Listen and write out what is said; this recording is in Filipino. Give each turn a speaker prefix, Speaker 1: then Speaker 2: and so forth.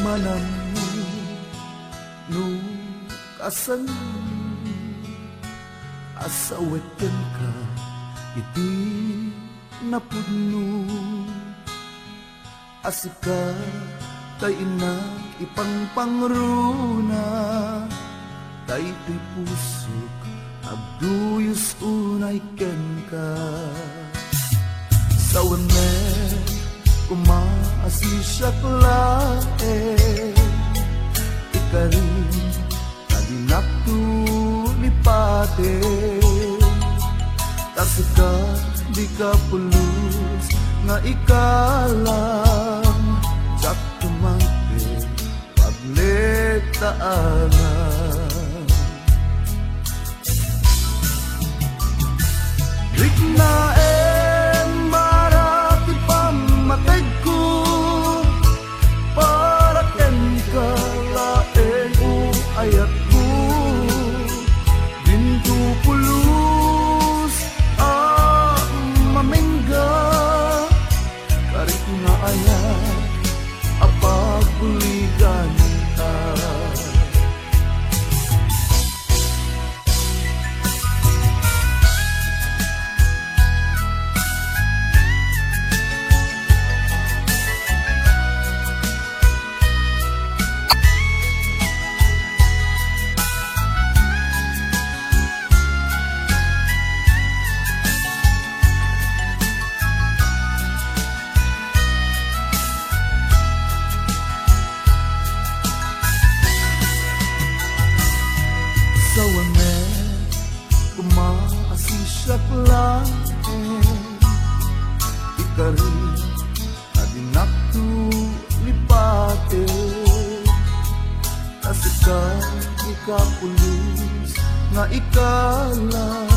Speaker 1: manami no kasan asaweten ka iti napudno asika tay inang ipangpangruna tay ti pusok abduyos unay ken ka sawane kumaasisyak lae ikarin kadinaktu lipate tasika di ka pulus nga ikalang jak tumangke pagletaanan rikna marati pamateg ko para ken ka laeng ayat ko dinto pulus mamengga karit nga ayat apagbuligan ta sawane kumaasisyak laeng ikari adinaktu lipate tasika ikapulis nga ikalang